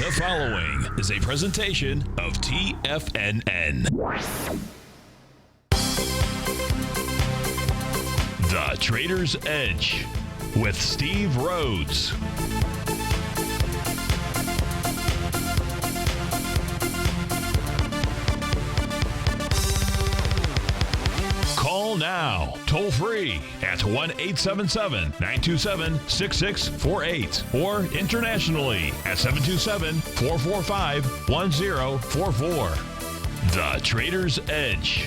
The following is a presentation of TFNN. The Trader's Edge with Steve Rhodes. Call now, toll free at 1-877-927-6648 or internationally at 727-445-1044. The Trader's Edge.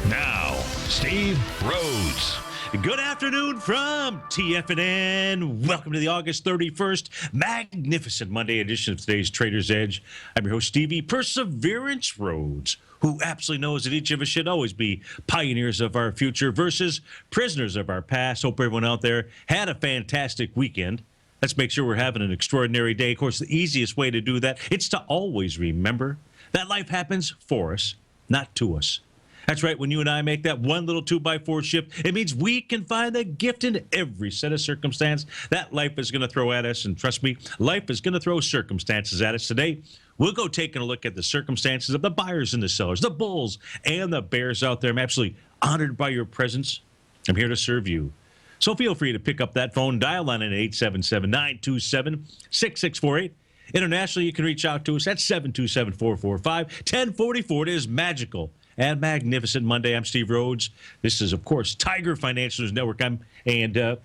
Now, Steve Rhodes. Good afternoon from TFNN. Welcome to the August 31st magnificent Monday edition of today's Trader's Edge. I'm your host, Stevie Perseverance Rhodes, who absolutely knows that each of us should always be pioneers of our future versus prisoners of our past. Hope everyone out there had a fantastic weekend. Let's make sure we're having an extraordinary day. Of course, the easiest way to do that, it's to always remember that life happens for us, not to us. That's right. When you and I make that one little 2x4 shift, it means we can find the gift in every set of circumstance that life is going to throw at us. And trust me, life is going to throw circumstances at us today. We'll go taking a look at the circumstances of the buyers and the sellers, the bulls and the bears out there. I'm absolutely honored by your presence. I'm here to serve you. So feel free to pick up that phone, dial on at 877-927-6648. Internationally, you can reach out to us at 727-445-1044. It is magical and magnificent Monday. I'm Steve Rhodes. This is, of course, Tiger Financial News Network. Of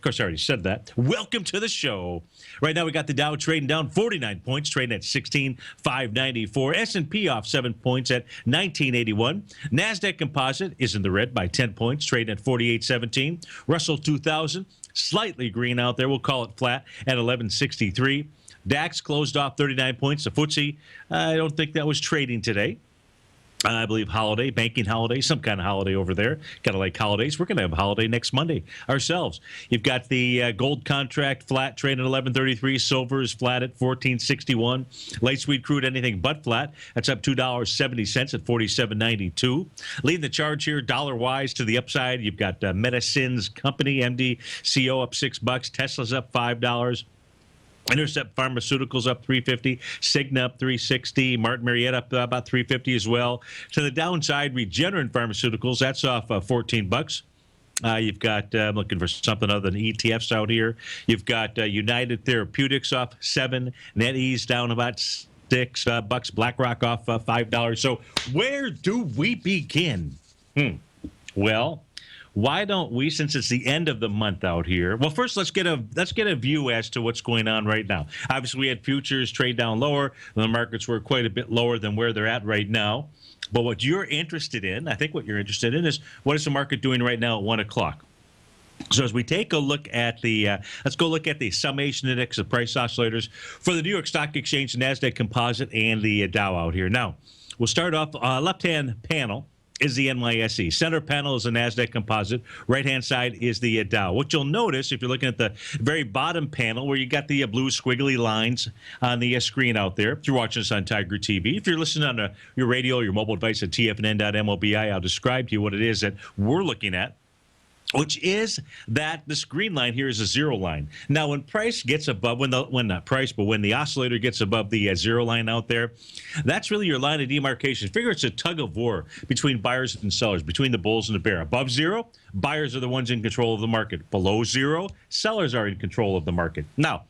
course, I already said that. Welcome to the show. Right now, we got the Dow trading down 49 points, trading at 16,594. S&P off 7 points at 1981. NASDAQ Composite is in the red by 10 points, trading at 48.17. Russell 2000, slightly green out there. We'll call it flat at 1163. DAX closed off 39 points. The FTSE, I don't think that was trading today. I believe holiday, banking holiday, some kind of holiday over there. Kind of like holidays. We're going to have a holiday next Monday ourselves. You've got the gold contract flat, trading at 11.33. Silver is flat at 14.61. Light sweet crude, anything but flat. That's up $2.70 at 47.92. Leading the charge here, dollar-wise to the upside. You've got Medicines Company, MDCO up $6. Tesla's up $5. Intercept Pharmaceuticals up $3.50, Cigna up $3.60, Martin Marietta up about $3.50 as well. To the downside, Regeneron Pharmaceuticals, that's off $14. You've got, I'm looking for something other than ETFs out here. You've got United Therapeutics off $7, NetEase down about $6, BlackRock off $5. So where do we begin? Well, why don't we, since it's the end of the month out here? Well, first let's get a view as to what's going on right now. Obviously, we had futures trade down lower. The markets were quite a bit lower than where they're at right now. But what you're interested in, I think what you're interested in is what is the market doing right now at 1 o'clock? So as we take a look at the, let's go look at the summation index of price oscillators for the New York Stock Exchange, NASDAQ Composite, and the Dow out here. Now, we'll start off left-hand panel is the NYSE. Center panel is the NASDAQ Composite. Right-hand side is the Dow. What you'll notice, if you're looking at the very bottom panel where you got the blue squiggly lines on the screen out there, if you're watching us on TigerTV, if you're listening on your radio or your mobile device at TFNN.mobi, I'll describe to you what it is that we're looking at, which is that this green line here is a zero line. Now, when price gets above, when the oscillator gets above the zero line out there, that's really your line of demarcation. Figure it's a tug of war between buyers and sellers, between the bulls and the bear. Above zero, buyers are the ones in control of the market. Below zero, sellers are in control of the market. Now,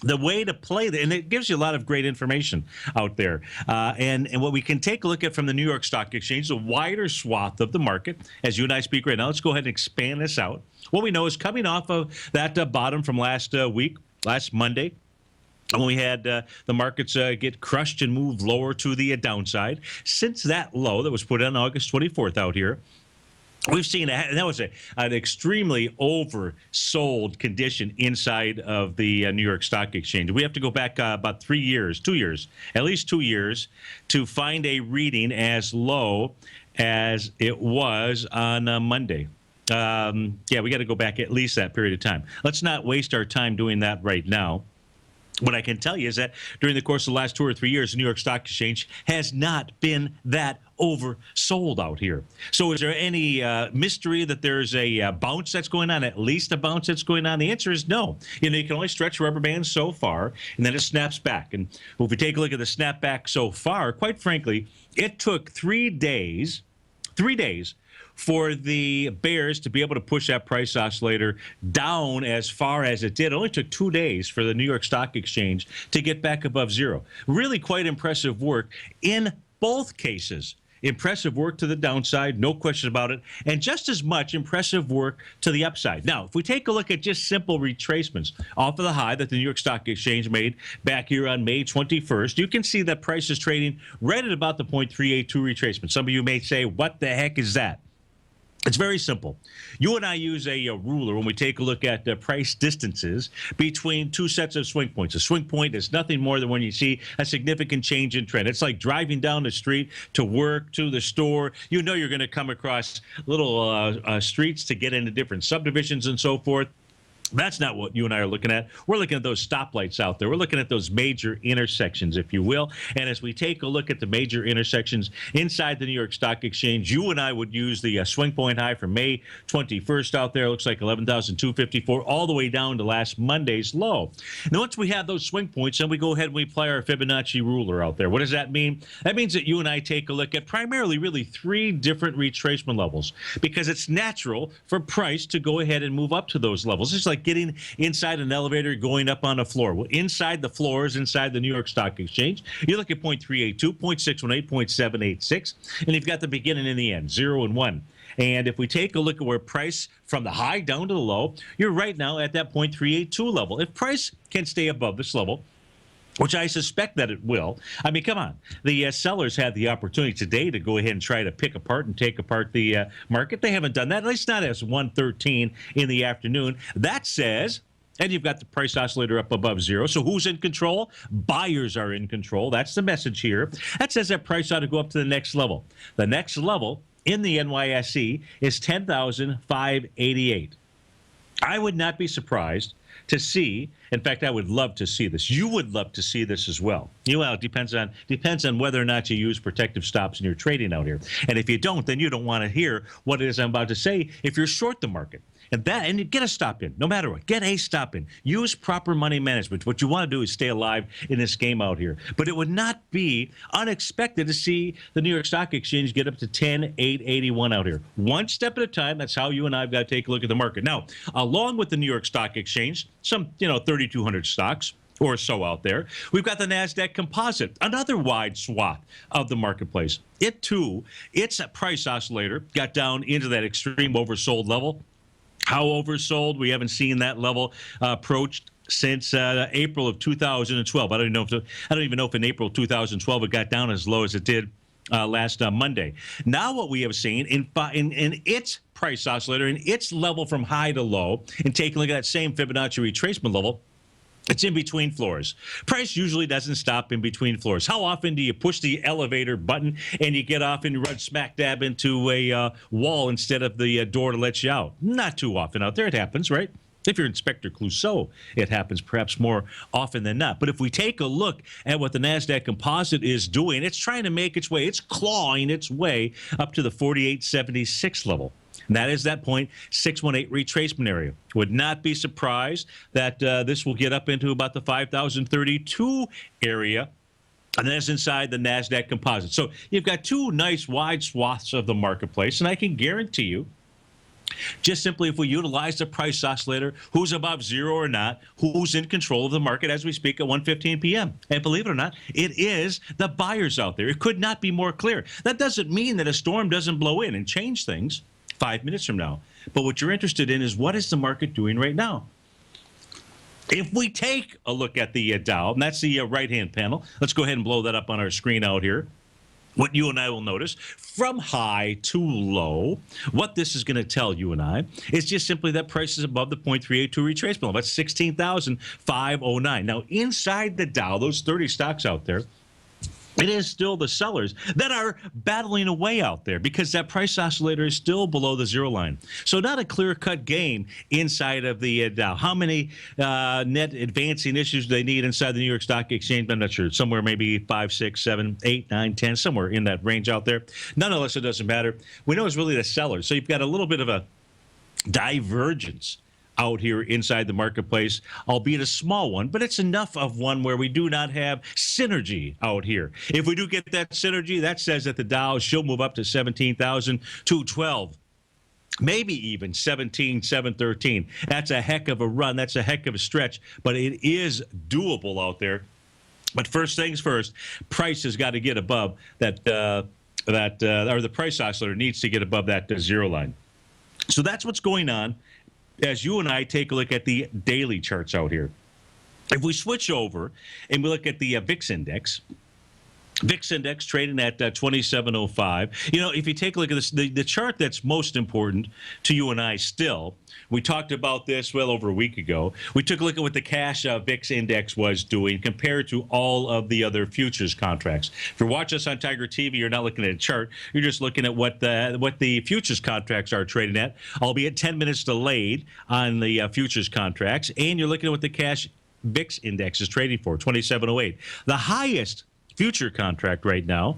the way to play that, and it gives you a lot of great information out there. And what we can take a look at from the New York Stock Exchange, a wider swath of the market, as you and I speak right now. Let's go ahead and expand this out. What we know is coming off of that bottom from last week, last Monday, when we had the markets get crushed and move lower to the downside. Since that low that was put on August 24th out here, we've seen that was an extremely oversold condition inside of the New York Stock Exchange. We have to go back about 2 years, at least 2 years, to find a reading as low as it was on Monday. We got to go back at least that period of time. Let's not waste our time doing that right now. What I can tell you is that during the course of the last 2 or 3 years, the New York Stock Exchange has not been that oversold out here. So is there any mystery that there's a bounce that's going on, at least a bounce that's going on? The answer is no. You know, you can only stretch rubber bands so far, and then it snaps back. And if we take a look at the snapback so far, quite frankly, it took 3 days for the bears to be able to push that price oscillator down as far as it did. It only took 2 days for the New York Stock Exchange to get back above zero. Really quite impressive work in both cases. Impressive work to the downside, no question about it, and just as much impressive work to the upside. Now, if we take a look at just simple retracements off of the high that the New York Stock Exchange made back here on May 21st, you can see that price is trading right at about the 0.382 retracement. Some of you may say, what the heck is that? It's very simple. You and I use a ruler when we take a look at price distances between two sets of swing points. A swing point is nothing more than when you see a significant change in trend. It's like driving down the street to work, to the store. You know you're going to come across little streets to get into different subdivisions and so forth. That's not what you and I are looking at. We're looking at those stoplights out there. We're looking at those major intersections, if you will. And as we take a look at the major intersections inside the New York Stock Exchange, you and I would use the swing point high from May 21st out there. It looks like 11,254 all the way down to last Monday's low. Now, once we have those swing points, then we go ahead and we apply our Fibonacci ruler out there. What does that mean? That means that you and I take a look at primarily really 3 different retracement levels, because it's natural for price to go ahead and move up to those levels. It's like getting inside an elevator, going up on a floor. Well, inside the floors, inside the New York Stock Exchange, you look at 0.382, 0.618, 0.786, and you've got the beginning and the end, 0 and 1. And if we take a look at where price from the high down to the low, you're right now at that 0.382 level. If price can stay above this level, which I suspect that it will. I mean, come on. The sellers had the opportunity today to go ahead and try to pick apart and take apart the market. They haven't done that, at least not as 1:13 in the afternoon. That says, and you've got the price oscillator up above zero. So who's in control? Buyers are in control. That's the message here. That says that price ought to go up to the next level. The next level in the NYSE is 10,588. I would not be surprised to see. In fact, I would love to see this. You would love to see this as well. Well, it depends on whether or not you use protective stops in your trading out here. And if you don't, then you don't want to hear what it is I'm about to say if you're short the market. And you get a stop in, no matter what. Get a stop in. Use proper money management. What you want to do is stay alive in this game out here. But it would not be unexpected to see the New York Stock Exchange get up to 10,881 out here. One step at a time. That's how you and I have got to take a look at the market. Now, along with the New York Stock Exchange, some 3,200 stocks or so out there, we've got the NASDAQ Composite, another wide swath of the marketplace. It, too, its price oscillator got down into that extreme oversold level. How oversold? We haven't seen that level approached since April of 2012. I don't even know if in April of 2012 it got down as low as it did last Monday. Now what we have seen in its price oscillator, in its level from high to low, and taking a look at that same Fibonacci retracement level, it's in between floors. Price usually doesn't stop in between floors. How often do you push the elevator button and you get off and you run smack dab into a wall instead of the door to let you out? Not too often out there. It happens, right? If you're Inspector Clouseau, it happens perhaps more often than not. But if we take a look at what the NASDAQ Composite is doing, it's trying to make its way, it's clawing its way up to the 4876 level. And that is that 0.618 retracement area. Would not be surprised that this will get up into about the 5,032 area, and that's inside the NASDAQ Composite. So you've got two nice wide swaths of the marketplace, and I can guarantee you, just simply if we utilize the price oscillator, who's above zero or not, who's in control of the market as we speak at 1:15 p.m. And believe it or not, it is the buyers out there. It could not be more clear. That doesn't mean that a storm doesn't blow in and change things 5 minutes from now. But what you're interested in is what is the market doing right now? If we take a look at the Dow, and that's the right-hand panel, let's go ahead and blow that up on our screen out here. What you and I will notice from high to low, what this is going to tell you and I is just simply that price is above the 0.382 retracement level. That's 16,509. Now, inside the Dow, those 30 stocks out there, it is still the sellers that are battling away out there because that price oscillator is still below the zero line. So not a clear-cut game inside of the Dow. How many net advancing issues do they need inside the New York Stock Exchange? I'm not sure. Somewhere maybe 5, 6, 7, 8, 9, 10, somewhere in that range out there. Nonetheless, it doesn't matter. We know it's really the sellers. So you've got a little bit of a divergence out here inside the marketplace, albeit a small one, but it's enough of one where we do not have synergy out here. If we do get that synergy, that says that the Dow should move up to 17,212. Maybe even 17,713. That's a heck of a run. That's a heck of a stretch, but it is doable out there. But first things first, price has got to get above that, or the price oscillator needs to get above that zero line. So that's what's going on as you and I take a look at the daily charts out here. If we switch over and we look at the VIX index trading at 2705. You know, if you take a look at this, the chart that's most important to you and I still, we talked about this well over a week ago. We took a look at what the cash VIX index was doing compared to all of the other futures contracts. If you're watching us on TigerTV, you're not looking at a chart. You're just looking at what the futures contracts are trading at, albeit 10 minutes delayed on the futures contracts. And you're looking at what the cash VIX index is trading for, 2708. The highest future contract right now,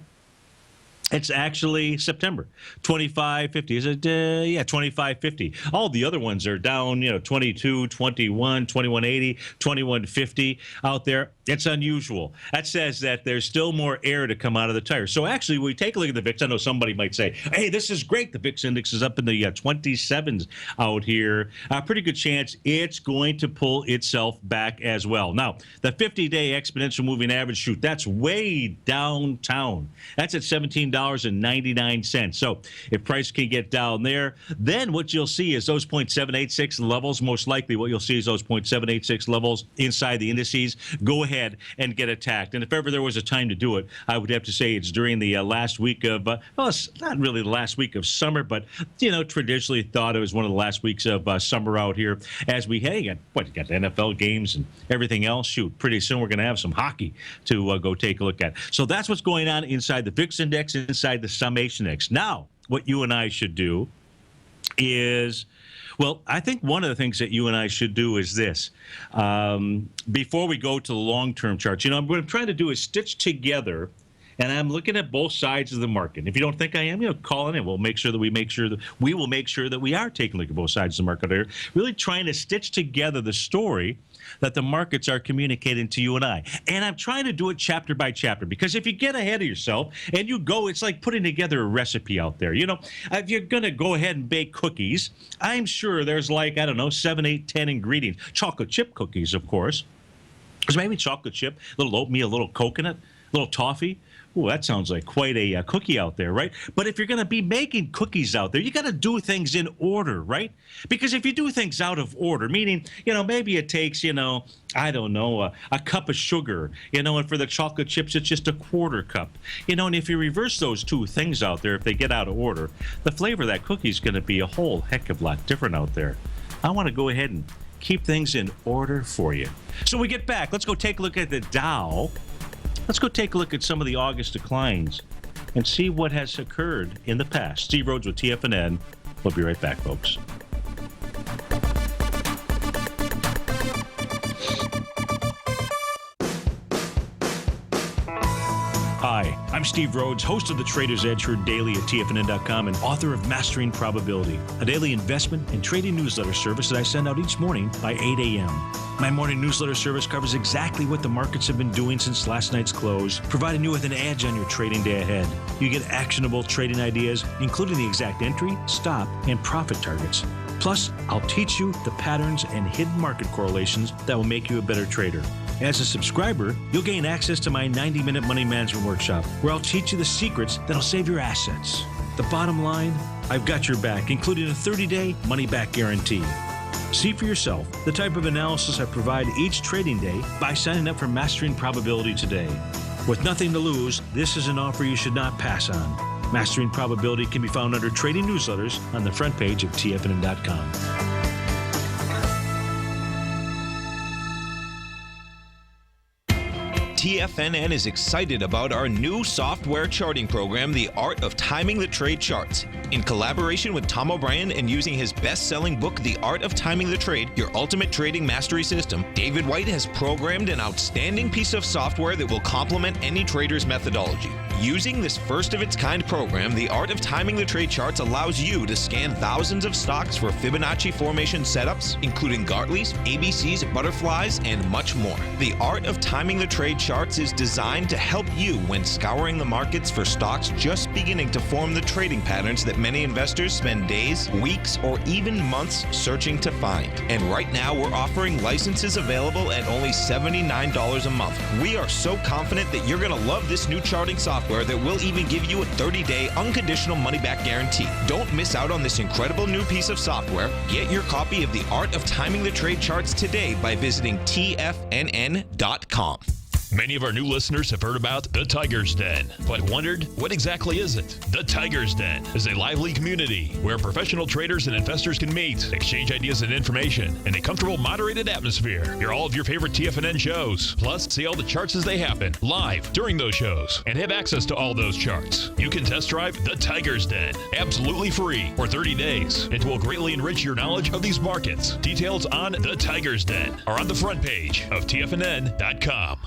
it's actually September, 2550. Is it? Yeah, 2550. All the other ones are down, 22, 21, 2180, 2150 out there. It's unusual. That says that there's still more air to come out of the tire. So actually, we take a look at the VIX. I know somebody might say, hey, this is great. The VIX index is up in the 27s out here. Pretty good chance it's going to pull itself back as well. Now, the 50-day exponential moving average, shoot, that's way downtown. That's at $17.99. So if price can get down there, then what you'll see is those 0.786 levels. Most likely what you'll see is those 0.786 levels inside the indices go ahead and get attacked. And if ever there was a time to do it, I would have to say it's during the last week of, well, it's not really the last week of summer, but, traditionally thought it was one of the last weeks of summer out here as we, you got the NFL games and everything else. Shoot, pretty soon we're going to have some hockey to go take a look at. So that's what's going on inside the VIX index, inside the summation index. Now, what you and I should do is, well, I think one of the things that you and I should do is this. Before we go to the long-term charts, what I'm trying to do is stitch together, and I'm looking at both sides of the market. If you don't think I am, call it in. We'll make sure that we will make sure that we are taking a look at both sides of the market here, really trying to stitch together the story that the markets are communicating to you and I. And I'm trying to do it chapter by chapter, because if you get ahead of yourself and you go, it's like putting together a recipe out there. If you're going to go ahead and bake cookies, I'm sure there's 7, 8, 10 ingredients. Chocolate chip cookies, of course. There's maybe chocolate chip, a little oatmeal, a little coconut, a little toffee. Ooh, that sounds like quite a cookie out there, right? But if you're going to be making cookies out there, you got to do things in order, right? Because if you do things out of order, meaning, maybe it takes, I don't know, a cup of sugar, and for the chocolate chips, it's just a quarter cup. And if you reverse those two things out there, if they get out of order, the flavor of that cookie is going to be a whole heck of a lot different out there. I want to go ahead and keep things in order for you. So we get back. Let's go take a look at the Dow. Let's go take a look at some of the August declines and see what has occurred in the past. Steve Rhodes with TFNN. We'll be right back, folks. Hi, I'm Steve Rhodes, host of the Trader's Edge, heard daily at TFNN.com and author of Mastering Probability, a daily investment and trading newsletter service that I send out each morning by 8 a.m. My morning newsletter service covers exactly what the markets have been doing since last night's close, providing you with an edge on your trading day ahead. You get actionable trading ideas, including the exact entry, stop, and profit targets. Plus, I'll teach you the patterns and hidden market correlations that will make you a better trader. As a subscriber, you'll gain access to my 90-minute money management workshop, where I'll teach you the secrets that'll save your assets. The bottom line, I've got your back, including a 30-day money-back guarantee. See for yourself the type of analysis I provide each trading day by signing up for Mastering Probability today. With nothing to lose, this is an offer you should not pass on. Mastering Probability can be found under Trading Newsletters on the front page of TFNN.com. TFNN is excited about our new software charting program, The Art of Timing the Trade Charts. In collaboration with Tom O'Brien and using his best-selling book, The Art of Timing the Trade, Your Ultimate Trading Mastery System, David White has programmed an outstanding piece of software that will complement any trader's methodology. Using this first-of-its-kind program, The Art of Timing the Trade Charts allows you to scan thousands of stocks for Fibonacci formation setups, including Gartley's, ABC's, butterflies, and much more. The Art of Timing the Trade Charts is designed to help you when scouring the markets for stocks just beginning to form the trading patterns that many investors spend days, weeks, or even months searching to find. And right now, we're offering licenses available at only $79 a month. We are so confident that you're going to love this new charting software that will even give you a 30-day unconditional money-back guarantee. Don't miss out on this incredible new piece of software. Get your copy of The Art of Timing the Trade Charts today by visiting TFNN.com. Many of our new listeners have heard about the Tiger's Den, but wondered, what exactly is it? The Tiger's Den is a lively community where professional traders and investors can meet, exchange ideas and information in a comfortable, moderated atmosphere. Hear all of your favorite TFNN shows, plus see all the charts as they happen live during those shows and have access to all those charts. You can test drive the Tiger's Den absolutely free for 30 days. It will greatly enrich your knowledge of these markets. Details on the Tiger's Den are on the front page of TFNN.com.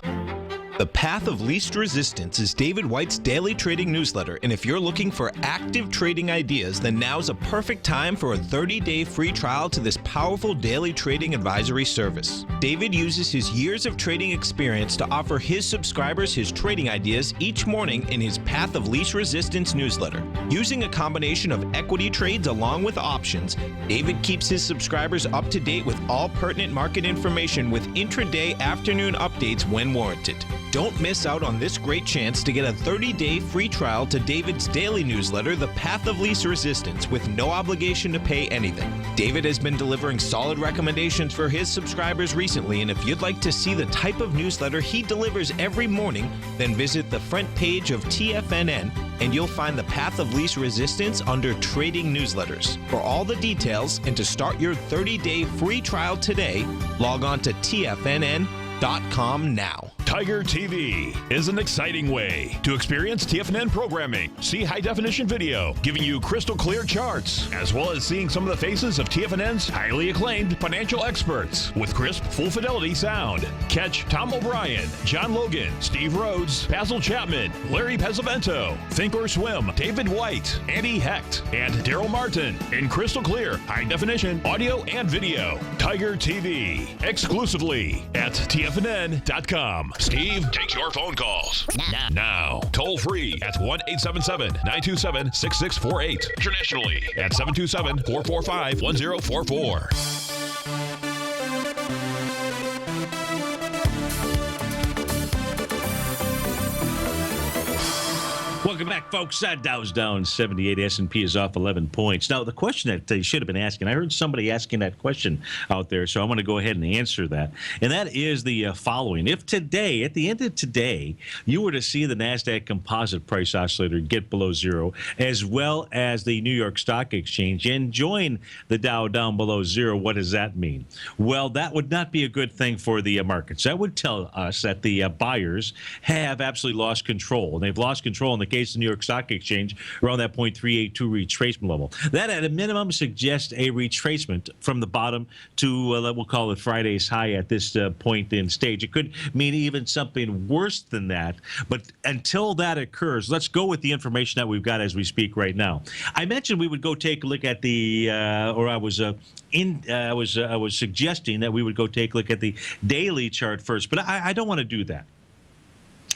The Path of Least Resistance is David White's daily trading newsletter, and if you're looking for active trading ideas, then now's a perfect time for a 30-day free trial to this powerful daily trading advisory service. David uses his years of trading experience to offer his subscribers his trading ideas each morning in his Path of Least Resistance newsletter. Using a combination of equity trades along with options, David keeps his subscribers up to date with all pertinent market information with intraday afternoon updates when warranted. Don't miss out on this great chance to get a 30-day free trial to David's daily newsletter, The Path of Least Resistance, with no obligation to pay anything. David has been delivering solid recommendations for his subscribers recently, and if you'd like to see the type of newsletter he delivers every morning, then visit the front page of TFNN, and you'll find The Path of Least Resistance under Trading Newsletters. For all the details and to start your 30-day free trial today, log on to TFNN.com now. Tiger TV is an exciting way to experience TFNN programming. See high-definition video, giving you crystal clear charts, as well as seeing some of the faces of TFNN's highly acclaimed financial experts with crisp, full-fidelity sound. Catch Tom O'Brien, John Logan, Steve Rhodes, Basil Chapman, Larry Pesavento, Think or Swim, David White, Andy Hecht, and Daryl Martin in crystal clear, high-definition audio and video. Tiger TV, exclusively at TFNN.com. Steve takes your phone calls now. Toll free at 1-877-927-6648. Internationally at 727-445-1044. Welcome back, folks. Dow's down 78. S&P is off 11 points. Now, the question that they should have been asking, I heard somebody asking that question out there, so I'm going to go ahead and answer that. And that is the following. If today, at the end of today, you were to see the NASDAQ composite price oscillator get below zero, as well as the New York Stock Exchange, and join the Dow down below zero, what does that mean? Well, that would not be a good thing for the markets. That would tell us that the buyers have absolutely lost control. And they've lost control in the case of the New York Stock Exchange around that 0.382 retracement level. That at a minimum suggests a retracement from the bottom to, we'll call it Friday's high at this point in stage. It could mean even something worse than that. But until that occurs, let's go with the information that we've got as we speak right now. I mentioned we would go take a look at the, or I was suggesting that we would go take a look at the daily chart first, but I don't want to do that.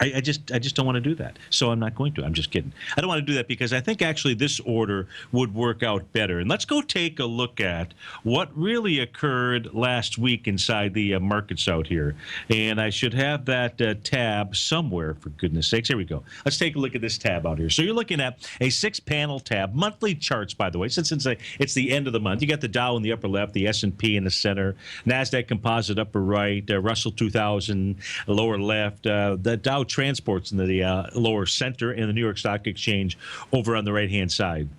I just don't want to do that. So I'm not going to. I'm just kidding. I don't want to do that because I think actually this order would work out better. And let's go take a look at what really occurred last week inside the markets out here. And I should have that tab somewhere, for goodness sakes. Here we go. Let's take a look at this tab out here. So you're looking at a 6-panel tab. Monthly charts, by the way, since it's the end of the month. You got the Dow in the upper left, the S&P in the center, NASDAQ composite upper right, Russell 2000 lower left, the Dow transports in the lower center, and the New York Stock Exchange over on the right-hand side.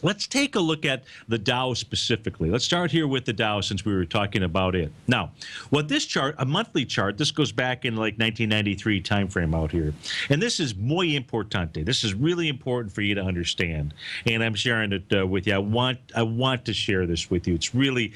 Let's take a look at the Dow specifically. Let's start here with the Dow since we were talking about it. Now, what this chart, a monthly chart, this goes back in like 1993 timeframe out here. And this is muy importante. This is really important for you to understand. And I'm sharing it with you. I want to share this with you. It's really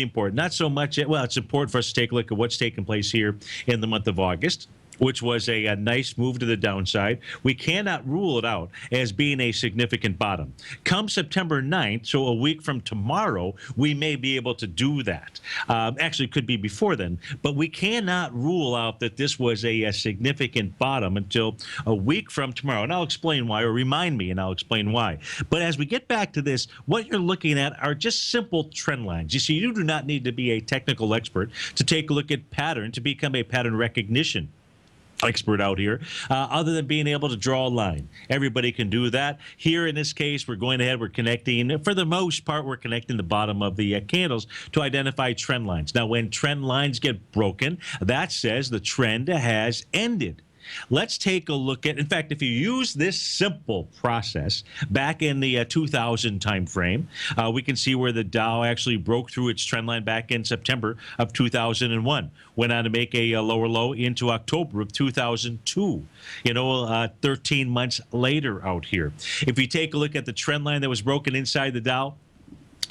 important. Not so much, well, it's important for us to take a look at what's taking place here in the month of August, which was a nice move to the downside. We cannot rule it out as being a significant bottom. Come September 9th, so a week from tomorrow, we may be able to do that. Actually, it could be before then, but we cannot rule out that this was a significant bottom until a week from tomorrow. And I'll explain why, or remind me, and I'll explain why. But as we get back to this, what you're looking at are just simple trend lines. You see, you do not need to be a technical expert to take a look at pattern, to become a pattern recognition expert out here, other than being able to draw a line. Everybody can do that. Here in this case, we're going ahead, we're connecting, for the most part, we're connecting the bottom of the candles to identify trend lines. Now, when trend lines get broken, that says the trend has ended. Let's take a look at, in fact, if you use this simple process back in the 2000 time frame, we can see where the Dow actually broke through its trend line back in September of 2001, went on to make a lower low into October of 2002, 13 months later out here. If you take a look at the trend line that was broken inside the Dow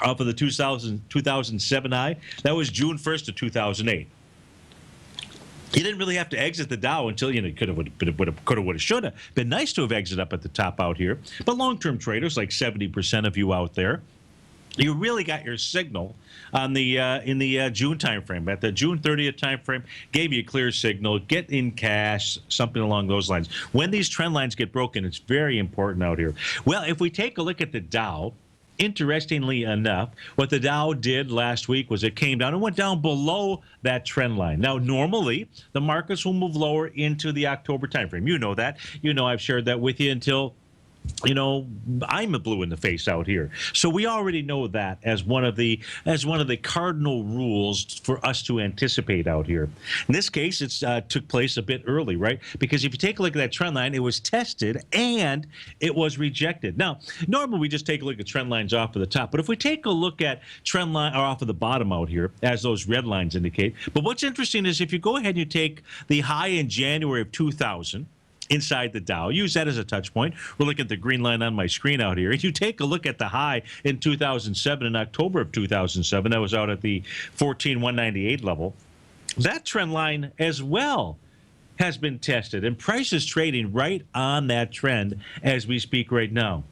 off of the 2007 high, that was June 1st of 2008. You didn't really have to exit the Dow until, could have, should have. Been nice to have exited up at the top out here. But long-term traders, like 70% of you out there, you really got your signal on the in the June timeframe. At the June 30th timeframe, gave you a clear signal, get in cash, something along those lines. When these trend lines get broken, it's very important out here. Well, if we take a look at the Dow, interestingly enough, what the Dow did last week was it came down and went down below that trend line. Now, normally, the markets will move lower into the October timeframe. You know that. I've shared that with you until I'm a blue in the face out here. So we already know that as one of the cardinal rules for us to anticipate out here. In this case, it took place a bit early, right? Because if you take a look at that trend line, it was tested and it was rejected. Now, normally we just take a look at trend lines off of the top, but if we take a look at trend line or off of the bottom out here, as those red lines indicate, but what's interesting is if you go ahead and you take the high in January of 2000, inside the Dow, use that as a touch point. We're looking at the green line on my screen out here. If you take a look at the high in 2007, in October of 2007, that was out at the 14,198 level. That trend line as well has been tested, and price is trading right on that trend as we speak right now.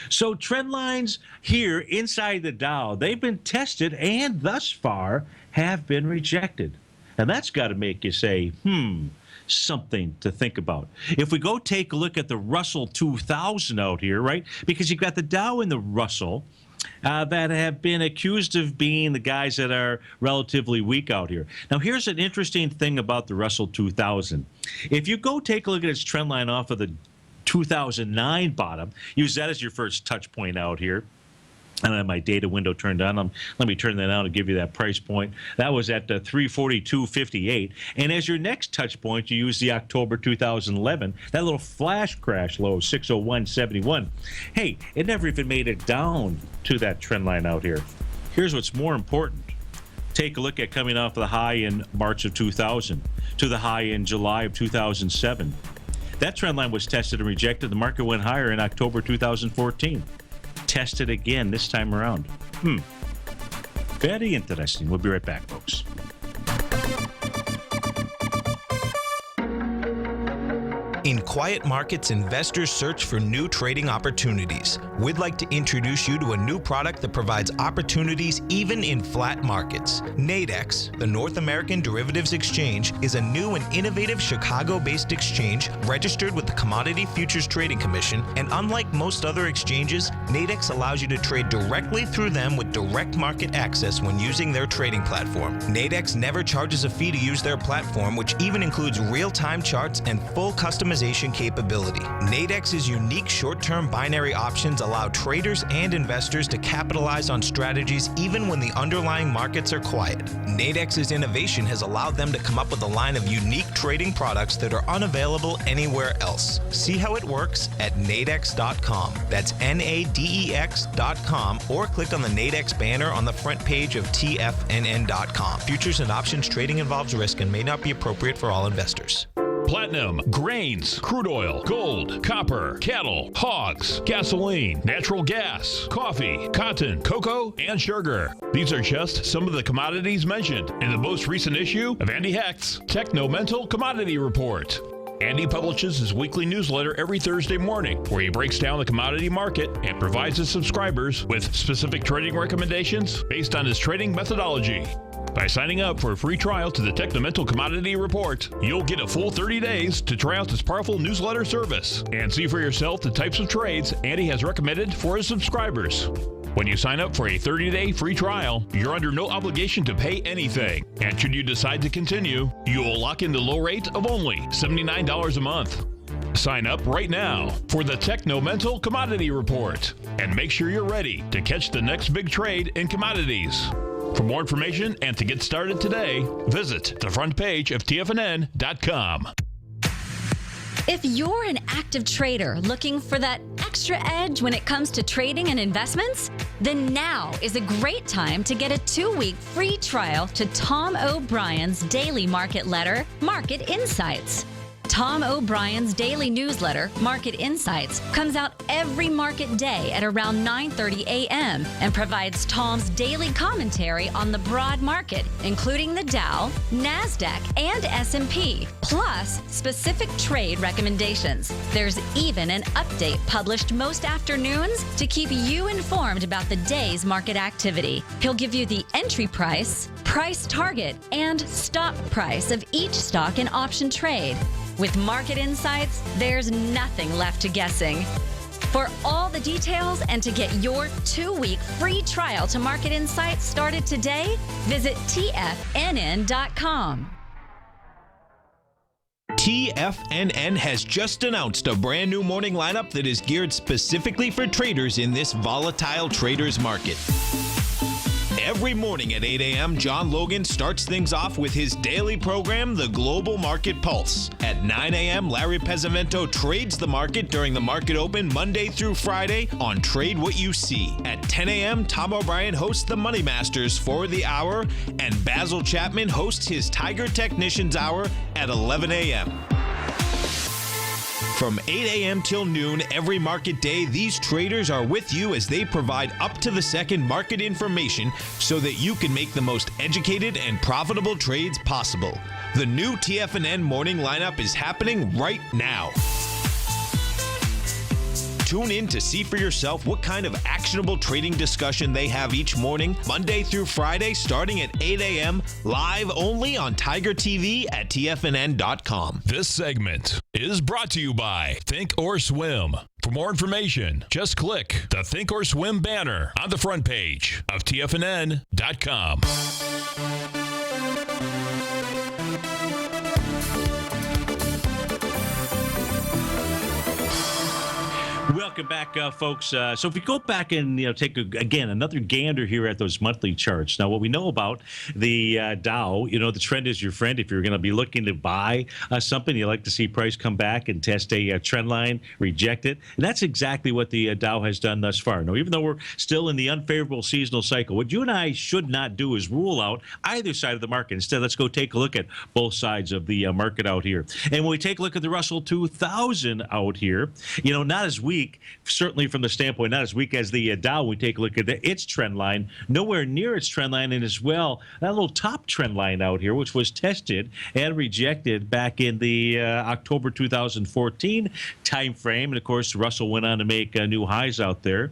So trend lines here inside the Dow, they've been tested and thus far have been rejected. And that's got to make you say, something to think about. If we go take a look at the Russell 2000 out here, right? Because you've got the Dow and the Russell that have been accused of being the guys that are relatively weak out here. Now, here's an interesting thing about the Russell 2000. If you go take a look at its trend line off of the 2009 bottom, use that as your first touch point out here. And I have my data window turned on. Let me turn that on to give you that price point. That was at 342.58. And as your next touch point, you use the October 2011, that little flash crash low, 601.71. Hey, it never even made it down to that trend line out here. Here's what's more important. Take a look at coming off the high in March of 2000 to the high in July of 2007. That trend line was tested and rejected. The market went higher in October 2014. Tested again this time around. Very interesting. We'll be right back, folks. In quiet markets, investors search for new trading opportunities. We'd like to introduce you to a new product that provides opportunities even in flat markets. Nadex, the North American Derivatives Exchange, is a new and innovative Chicago-based exchange registered with the Commodity Futures Trading Commission, and unlike most other exchanges, Nadex allows you to trade directly through them with direct market access when using their trading platform. Nadex never charges a fee to use their platform, which even includes real-time charts and full customization optimization capability. Nadex's unique short-term binary options allow traders and investors to capitalize on strategies even when the underlying markets are quiet. Nadex's innovation has allowed them to come up with a line of unique trading products that are unavailable anywhere else. See how it works at nadex.com. That's NADEX.com, or click on the Nadex banner on the front page of TFNN.com. Futures and options trading involves risk and may not be appropriate for all investors. Platinum, grains, crude oil, gold, copper, cattle, hogs, gasoline, natural gas, coffee, cotton, cocoa, and sugar. These are just some of the commodities mentioned in the most recent issue of Andy Hecht's Techno-Mental Commodity Report. Andy publishes his weekly newsletter every Thursday morning, where he breaks down the commodity market and provides his subscribers with specific trading recommendations based on his trading methodology. By signing up for a free trial to the Techno-Mental Commodity Report, you'll get a full 30 days to try out this powerful newsletter service and see for yourself the types of trades Andy has recommended for his subscribers. When you sign up for a 30-day free trial, you're under no obligation to pay anything. And should you decide to continue, you will lock in the low rate of only $79 a month. Sign up right now for the Techno-Mental Commodity Report and make sure you're ready to catch the next big trade in commodities. For more information and to get started today, visit the front page of TFNN.com. If you're an active trader looking for that extra edge when it comes to trading and investments, then now is a great time to get a 2-week free trial to Tom O'Brien's daily market letter, Market Insights. Tom O'Brien's daily newsletter, Market Insights, comes out every market day at around 9:30 a.m. and provides Tom's daily commentary on the broad market, including the Dow, NASDAQ, and S&P, plus specific trade recommendations. There's even an update published most afternoons to keep you informed about the day's market activity. He'll give you the entry price, price target, and stop price of each stock and option trade. With Market Insights, there's nothing left to guessing. For all the details and to get your 2-week free trial to Market Insights started today, visit TFNN.com. TFNN has just announced a brand new morning lineup that is geared specifically for traders in this volatile traders market. Every morning at 8 a.m., John Logan starts things off with his daily program, The Global Market Pulse. At 9 a.m., Larry Pezzavento trades the market during the market open Monday through Friday on Trade What You See. At 10 a.m., Tom O'Brien hosts the Money Masters for the hour, and Basil Chapman hosts his Tiger Technicians Hour at 11 a.m. From 8 a.m. till noon every market day, these traders are with you as they provide up-to-the-second market information so that you can make the most educated and profitable trades possible. The new TFNN morning lineup is happening right now. Tune in to see for yourself what kind of actionable trading discussion they have each morning, Monday through Friday, starting at 8 a.m., live only on TigerTV at TFNN.com. This segment is brought to you by Think or Swim. For more information, just click the Think or Swim banner on the front page of TFNN.com. Welcome back, folks. So if we go back and take again another gander here at those monthly charts. Now, what we know about the Dow, the trend is your friend. If you're going to be looking to buy something, you like to see price come back and test a trend line, reject it, and that's exactly what the Dow has done thus far. Now, even though we're still in the unfavorable seasonal cycle, what you and I should not do is rule out either side of the market. Instead, let's go take a look at both sides of the market out here. And when we take a look at the Russell 2000 out here, not as weak. Certainly from the standpoint, not as weak as the Dow. We take a look at its trend line, nowhere near its trend line, and as well, that little top trend line out here, which was tested and rejected back in the October 2014 time frame. And of course, Russell went on to make new highs out there.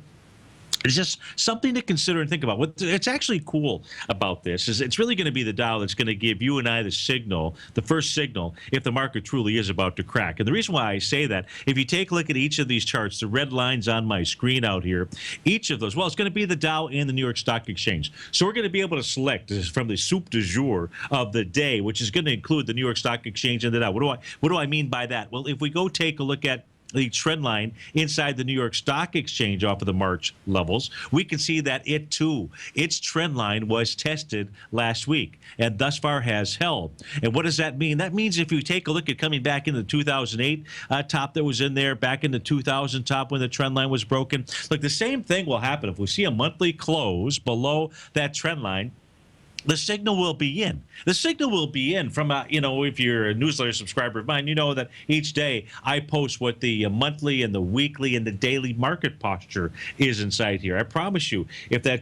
It's just something to consider and think about. What it's actually cool about this is it's really going to be the Dow that's going to give you and I the signal, the first signal, if the market truly is about to crack. And the reason why I say that, if you take a look at each of these charts, the red lines on my screen out here, each of those, well, it's going to be the Dow and the New York Stock Exchange. So we're going to be able to select from the soup du jour of the day, which is going to include the New York Stock Exchange and the Dow. What do I mean by that? Well, if we go take a look at the trend line inside the New York Stock Exchange off of the March levels, we can see that it too, its trend line was tested last week and thus far has held. And what does that mean? That means if you take a look at coming back in the 2008 top that was in there, back in the 2000 top when the trend line was broken, look, the same thing will happen if we see a monthly close below that trend line. The signal will be in. The signal will be in from, if you're a newsletter subscriber of mine, you know that each day I post what the monthly and the weekly and the daily market posture is inside here. I promise you,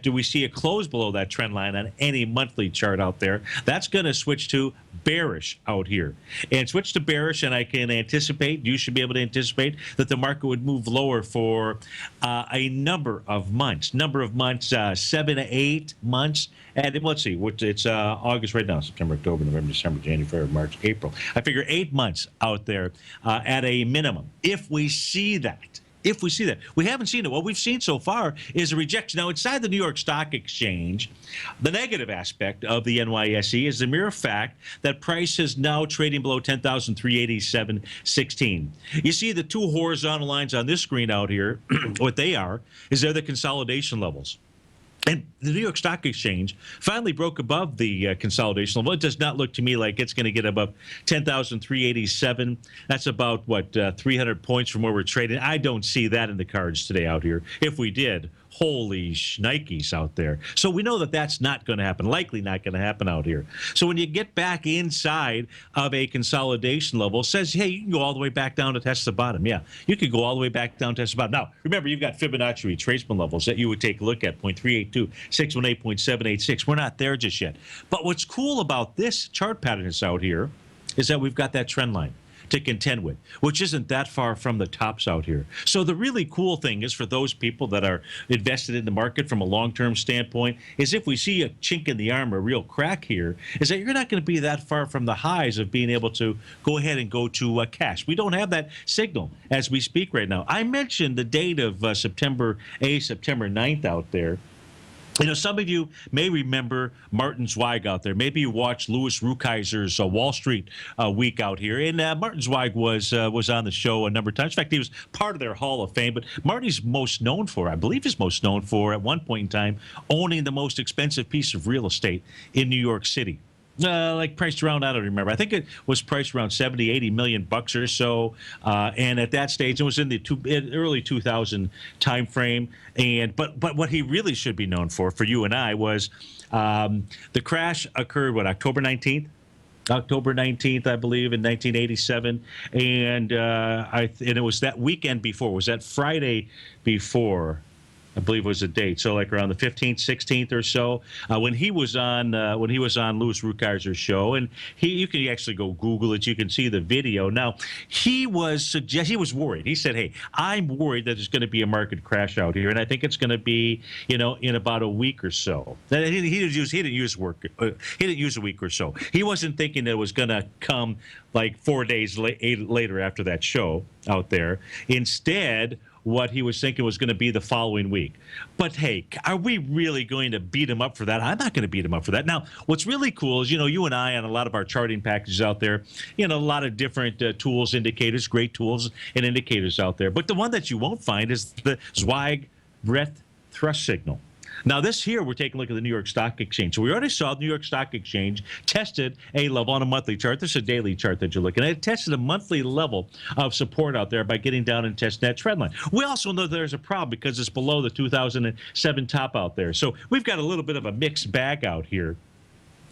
do we see a close below that trend line on any monthly chart out there, that's going to switch to bearish out here. And switch to bearish, and I can anticipate, you should be able to anticipate, that the market would move lower for a number of months. 7 to 8 months. And let's see, it's August right now, September, October, November, December, January, February, March, April. I figure 8 months out there at a minimum. If we see that. We haven't seen it. What we've seen so far is a rejection. Now, inside the New York Stock Exchange, the negative aspect of the NYSE is the mere fact that price is now trading below 10,387.16. You see the two horizontal lines on this screen out here, what they are, is they're the consolidation levels. And the New York Stock Exchange finally broke above the consolidation level. It does not look to me like it's going to get above 10,387. That's about, 300 points from where we're trading. I don't see that in the cards today out here. If we did, holy shnikes out there. So we know that that's not going to happen, likely not going to happen out here. So when you get back inside of a consolidation level, it says, hey, you can go all the way back down to test the bottom. Yeah, you could go all the way back down to test the bottom. Now, remember, you've got Fibonacci retracement levels that you would take a look at, 0.382, 618, 0.786. We're not there just yet. But what's cool about this chart pattern that's out here is that we've got that trend line to contend with, which isn't that far from the tops out here. So the really cool thing is for those people that are invested in the market from a long-term standpoint is if we see a chink in the armor, a real crack here, is that you're not going to be that far from the highs of being able to go ahead and go to cash. We don't have that signal as we speak right now. I mentioned the date of September 8th, September 9th out there. You know, some of you may remember Martin Zweig out there. Maybe you watched Louis Rukeyser's Wall Street Week out here. And Martin Zweig was on the show a number of times. In fact, he was part of their Hall of Fame. But Marty's most known for, I believe he's most known for, at one point in time, owning the most expensive piece of real estate in New York City. Priced around, I don't remember. I think it was priced around 70, 80 million bucks or so. And at that stage, it was in the early 2000 time frame. But what he really should be known for you and I, was the crash occurred, October 19th? October 19th, I believe, in 1987. And it was that weekend before. Was that Friday before? I believe was the date. So like around the 15th, 16th or so, when he was on Louis Rukeyser's show, and you can actually go Google it. You can see the video. Now he was worried. He said, "Hey, I'm worried that there's going to be a market crash out here, and I think it's going to be, in about a week or so." He didn't use a week or so. He wasn't thinking that it was going to come like 4 days later after that show out there. Instead, what he was thinking was going to be the following week. But hey, are we really going to beat him up for that? I'm not going to beat him up for that. Now, what's really cool is, you and I on a lot of our charting packages out there, a lot of different tools, indicators, great tools and indicators out there. But the one that you won't find is the Zweig breadth thrust signal. Now, this here, we're taking a look at the New York Stock Exchange. So we already saw the New York Stock Exchange tested a level on a monthly chart. This is a daily chart that you're looking at. It tested a monthly level of support out there by getting down and testing that trend line. We also know there's a problem because it's below the 2007 top out there. So we've got a little bit of a mixed bag out here.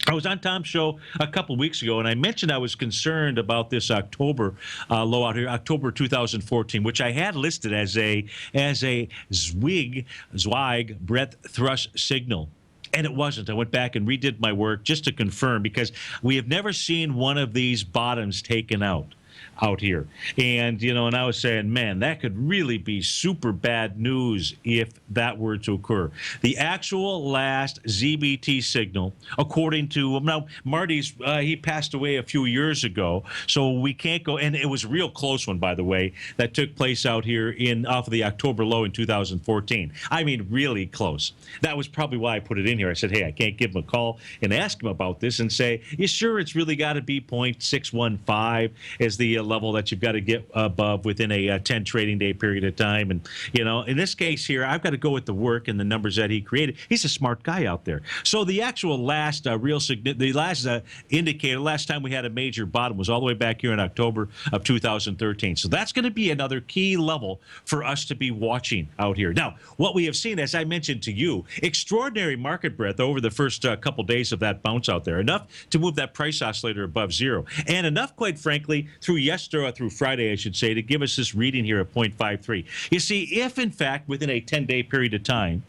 I was on Tom's show a couple weeks ago, and I mentioned I was concerned about this October low out here, October 2014, which I had listed as a Zweig breadth thrust signal. And it wasn't. I went back and redid my work just to confirm, because we have never seen one of these bottoms taken out. out here. And, and I was saying, man, that could really be super bad news if that were to occur. The actual last ZBT signal, according to, now, Marty's, he passed away a few years ago, so we can't go, and it was a real close one, by the way, that took place out here off of the October low in 2014. I mean, really close. That was probably why I put it in here. I said, hey, I can't give him a call and ask him about this and say, you sure it's really got to be 0.615 as the level that you've got to get above within a 10 trading day period of time? And, in this case here, I've got to go with the work and the numbers that he created. He's a smart guy out there. So the actual last the last indicator, last time we had a major bottom was all the way back here in October of 2013. So that's going to be another key level for us to be watching out here. Now, what we have seen, as I mentioned to you, extraordinary market breadth over the first couple days of that bounce out there, enough to move that price oscillator above zero, and enough, quite frankly, through Friday, I should say, to give us this reading here of 0.53. You see, if in fact within a 10-day period of time,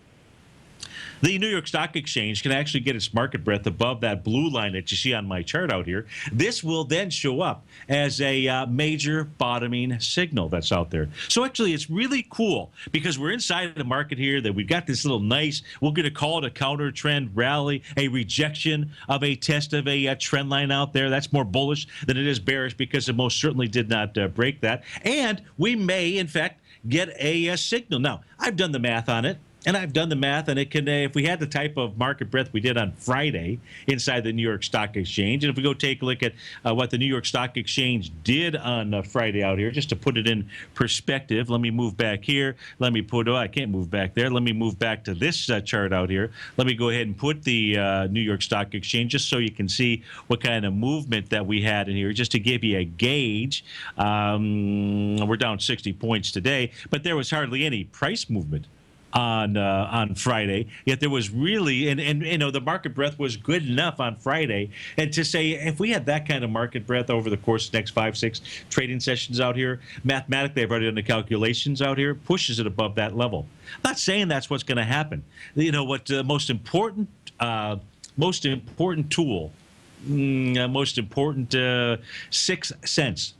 the New York Stock Exchange can actually get its market breadth above that blue line that you see on my chart out here, this will then show up as a major bottoming signal that's out there. So actually, it's really cool because we're inside of the market here, that we've got this little nice, we're going to call it a counter trend rally, a rejection of a test of a trend line out there. That's more bullish than it is bearish because it most certainly did not break that. And we may, in fact, get a signal. Now, I've done the math on it. And I've done the math, and it can, if we had the type of market breadth we did on Friday inside the New York Stock Exchange, and if we go take a look at what the New York Stock Exchange did on Friday out here, just to put it in perspective, let me move back here. Let me put, I can't move back there. Let me move back to this chart out here. Let me go ahead and put the New York Stock Exchange just so you can see what kind of movement that we had in here, just to give you a gauge. We're down 60 points today, but there was hardly any price movement on Friday, yet there was really, and the market breadth was good enough on Friday, and to say if we had that kind of market breadth over the course of the next 5-6 trading sessions out here, mathematically, I've already done the calculations out here, pushes it above that level. I'm not saying that's what's going to happen. What most important tool, most important 6 cents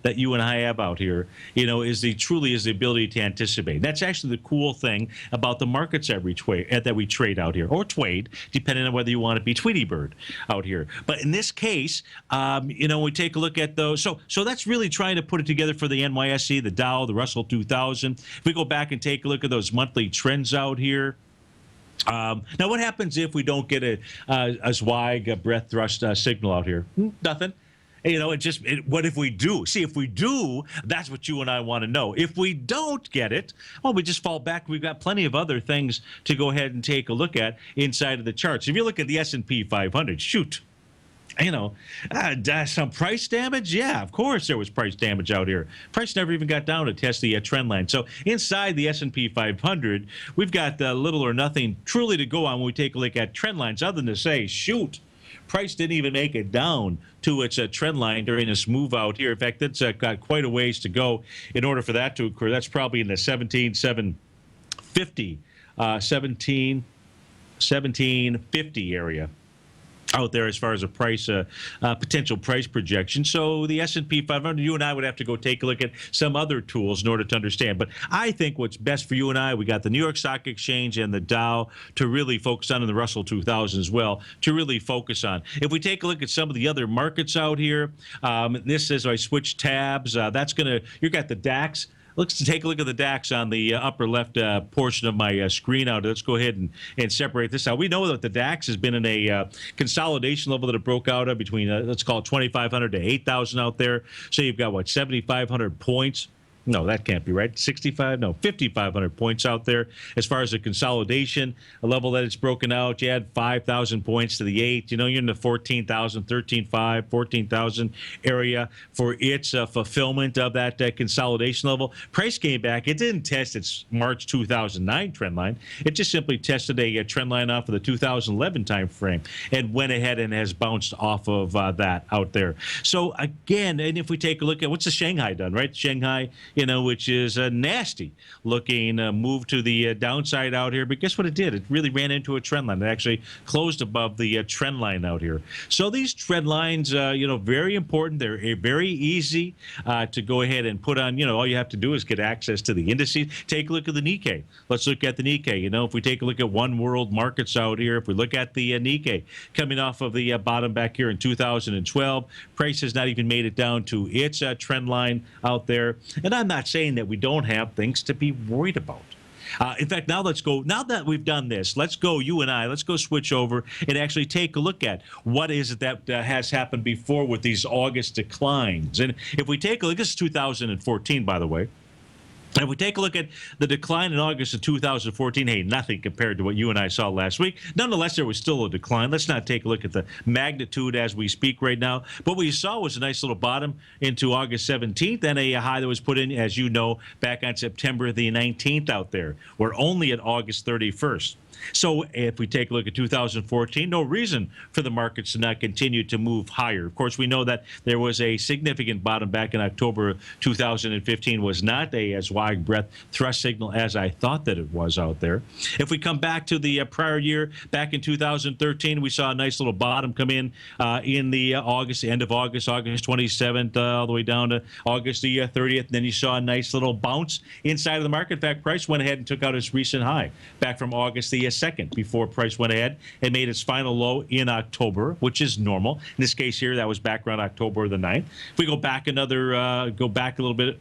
that you and I have out here, is the ability to anticipate. That's actually the cool thing about the markets that we trade out here, or trade, depending on whether you want to be Tweety Bird out here. But in this case, we take a look at those. So that's really trying to put it together for the NYSE, the Dow, the Russell 2000. If we go back and take a look at those monthly trends out here. Now, what happens if we don't get a Zweig breadth thrust signal out here? Nothing. What if we do? See, if we do, that's what you and I want to know. If we don't get it, well, we just fall back. We've got plenty of other things to go ahead and take a look at inside of the charts. If you look at the S&P 500, shoot, some price damage? Yeah, of course there was price damage out here. Price never even got down to test the trend line. So inside the S&P 500, we've got little or nothing truly to go on when we take a look at trend lines, other than to say, shoot, price didn't even make it down to its trend line during this move out here. In fact, it's got quite a ways to go in order for that to occur. That's probably in the 1750 area out there as far as a price, potential price projection. So the S&P 500, you and I would have to go take a look at some other tools in order to understand. But I think what's best for you and I, we got the New York Stock Exchange and the Dow to really focus on, and the Russell 2000 as well, to really focus on. If we take a look at some of the other markets out here, this is, I switch tabs, that's going to, you got the DAX. Let's take a look at the DAX on the upper left portion of my screen out. Let's go ahead and separate this out. We know that the DAX has been in a consolidation level that it broke out of between, let's call it 2,500 to 8,000 out there. So you've got, 7,500 points? No, that can't be right. 5,500 points out there. As far as the consolidation, a level that it's broken out, you add 5,000 points to the 8. You're in the 14,000, 13,500, 14,000 area for its fulfillment of that consolidation level. Price came back. It didn't test its March 2009 trend line. It just simply tested a trend line off of the 2011 time frame and went ahead and has bounced off of that out there. So again, and if we take a look at what's the Shanghai done, right? Shanghai, which is a nasty looking move to the downside out here. But guess what it did? It really ran into a trend line. It actually closed above the trend line out here. So these trend lines, very important. They're very easy to go ahead and put on. All you have to do is get access to the indices. Take a look at the Nikkei. Let's look at the Nikkei. If we take a look at one world markets out here, if we look at the Nikkei coming off of the bottom back here in 2012, price has not even made it down to its trend line out there. And I'm not saying that we don't have things to be worried about. In fact, now let's go. Now that we've done this, let's go, you and I, let's go switch over and actually take a look at what is it that has happened before with these August declines. And if we take a look, this is 2014, by the way. And if we take a look at the decline in August of 2014, hey, nothing compared to what you and I saw last week. Nonetheless, there was still a decline. Let's not take a look at the magnitude as we speak right now. What we saw was a nice little bottom into August 17th and a high that was put in, as you know, back on September the 19th out there. We're only at August 31st. So if we take a look at 2014, no reason for the markets to not continue to move higher. Of course, we know that there was a significant bottom back in October 2015, was not as wide breadth thrust signal as I thought that it was out there. If we come back to the prior year, back in 2013, we saw a nice little bottom come in the end of August, August 27th, all the way down to August the 30th. And then you saw a nice little bounce inside of the market. In fact, price went ahead and took out its recent high back from August the 2nd before price went ahead and made its final low in October, which is normal. In this case here, that was back around October the 9th. If we go back a little bit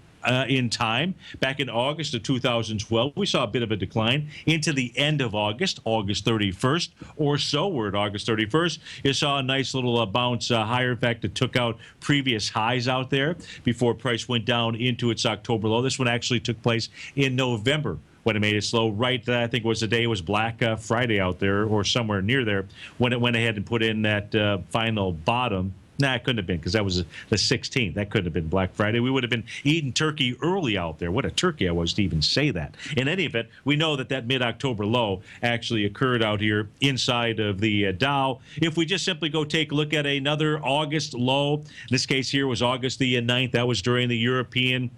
in time, back in August of 2012, we saw a bit of a decline into the end of August, August 31st or so. We're at August 31st. You saw a nice little bounce higher. In fact, it took out previous highs out there before price went down into its October low. This one actually took place in November, when it made it slow, right, I think it was the day it was Black Friday out there or somewhere near there, when it went ahead and put in that final bottom. Nah, it couldn't have been, because that was the 16th. That couldn't have been Black Friday. We would have been eating turkey early out there. What a turkey I was to even say that. In any event, we know that mid-October low actually occurred out here inside of the Dow. If we just simply go take a look at another August low, in this case here was August the 9th. That was during the European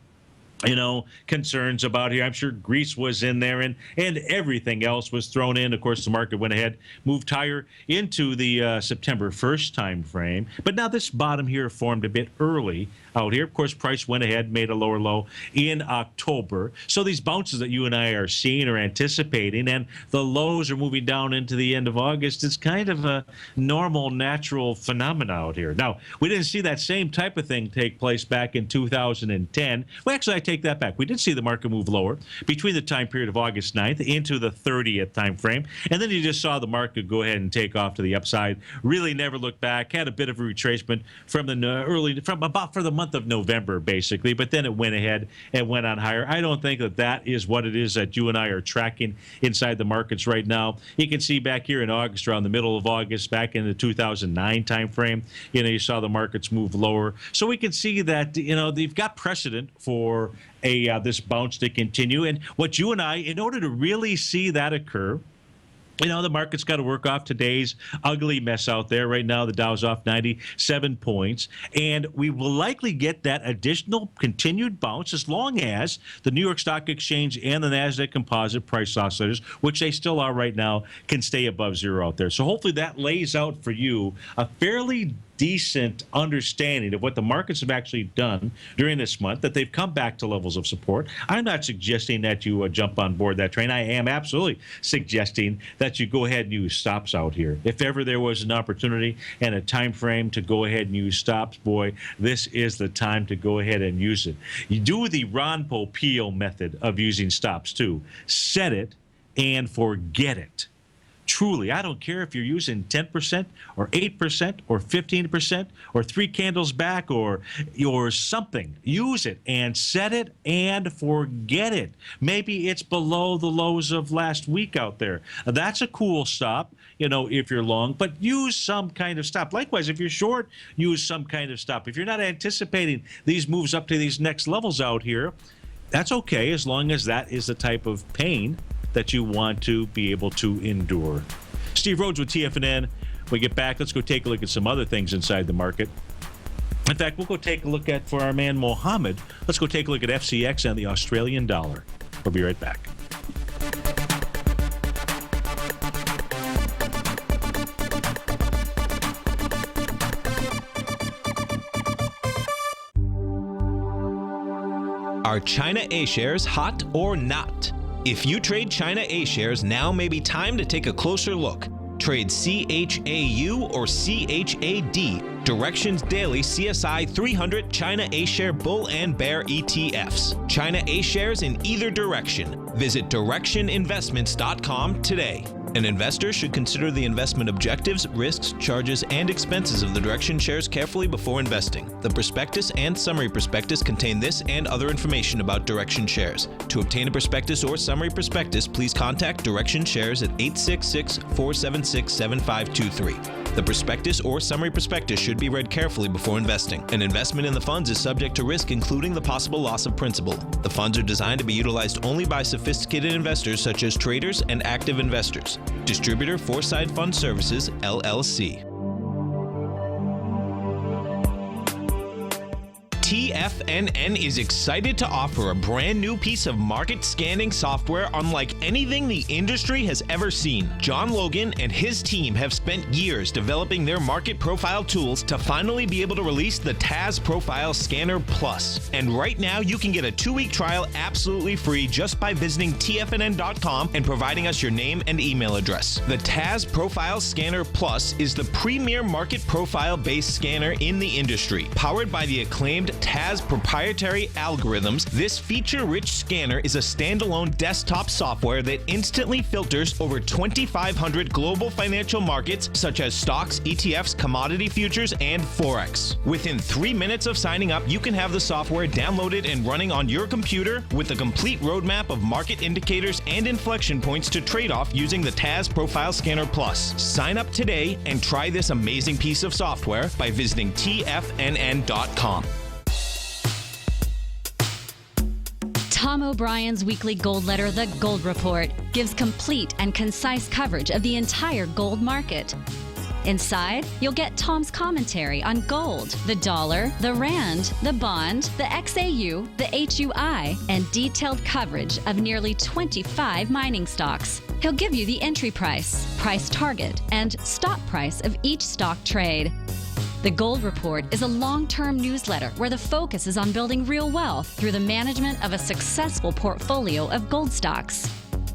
concerns about here. I'm sure Greece was in there, and everything else was thrown in. Of course, the market went ahead, moved higher into the September 1st time frame. But now this bottom here formed a bit early out here. Of course, price went ahead, made a lower low in October. So these bounces that you and I are seeing or anticipating, and the lows are moving down into the end of August, it's kind of a normal, natural phenomena out here. Now, we didn't see that same type of thing take place back in 2010. Well, actually, I take that back. We did see the market move lower between the time period of August 9th into the 30th time frame, and then you just saw the market go ahead and take off to the upside. Really never looked back. Had a bit of a retracement for the month of November, basically, but then it went ahead and went on higher. I don't think that is what it is that you and I are tracking inside the markets right now. You can see back here in August, around the middle of August, back in the 2009 time frame, you saw the markets move lower. So we can see that they've got precedent for this bounce to continue. And what you and I, in order to really see that occur, the market's got to work off today's ugly mess out there. Right now, the Dow's off 97 points. And we will likely get that additional continued bounce as long as the New York Stock Exchange and the NASDAQ Composite price oscillators, which they still are right now, can stay above zero out there. So hopefully that lays out for you a fairly decent understanding of what the markets have actually done during this month, that they've come back to levels of support. I'm not suggesting that you jump on board that train. I am absolutely suggesting that you go ahead and use stops out here. If ever there was an opportunity and a time frame to go ahead and use stops, boy, this is the time to go ahead and use it. You do the Ron Popeil method of using stops too. Set it and forget it. Truly, I don't care if you're using 10% or 8% or 15% or 3 candles back or something. Use it and set it and forget it. Maybe it's below the lows of last week out there. That's a cool stop, if you're long, but use some kind of stop. Likewise, if you're short, use some kind of stop. If you're not anticipating these moves up to these next levels out here, that's okay, as long as that is the type of pain that you want to be able to endure. Steve Rhodes with TFNN. When we get back, let's go take a look at some other things inside the market. In fact, we'll go take a look at, for our man Mohammed, let's go take a look at FCX and the Australian dollar. We'll be right back. Are China A shares hot or not? If you trade China A shares, now may be time to take a closer look. Trade CHAU or CHAD, Directions Daily CSI 300 China A Share Bull and Bear ETFs. China A shares in either direction. Visit directioninvestments.com today. An investor should consider the investment objectives, risks, charges, and expenses of the Direction shares carefully before investing. The prospectus and summary prospectus contain this and other information about Direction shares. To obtain a prospectus or summary prospectus, please contact Direction shares at 866-476-7523. The prospectus or summary prospectus should be read carefully before investing. An investment in the funds is subject to risk, including the possible loss of principal. The funds are designed to be utilized only by sophisticated investors such as traders and active investors. Distributor Foreside Fund Services, LLC. TFNN is excited to offer a brand new piece of market scanning software unlike anything the industry has ever seen. John Logan and his team have spent years developing their market profile tools to finally be able to release the TAS Profile Scanner Plus. And right now you can get a 2-week trial absolutely free just by visiting TFNN.com and providing us your name and email address. The TAS Profile Scanner Plus is the premier market profile-based scanner in the industry. Powered by the acclaimed TAS proprietary algorithms, this feature-rich scanner is a standalone desktop software that instantly filters over 2,500 global financial markets such as stocks, ETFs, commodity futures, and Forex. Within 3 minutes of signing up, you can have the software downloaded and running on your computer with a complete roadmap of market indicators and inflection points to trade off using the TAS Profile Scanner Plus. Sign up today and try this amazing piece of software by visiting TFNN.com. Tom O'Brien's weekly gold letter, The Gold Report, gives complete and concise coverage of the entire gold market. Inside, you'll get Tom's commentary on gold, the dollar, the rand, the bond, the XAU, the HUI, and detailed coverage of nearly 25 mining stocks. He'll give you the entry price, price target, and stop price of each stock trade. The Gold Report is a long-term newsletter where the focus is on building real wealth through the management of a successful portfolio of gold stocks.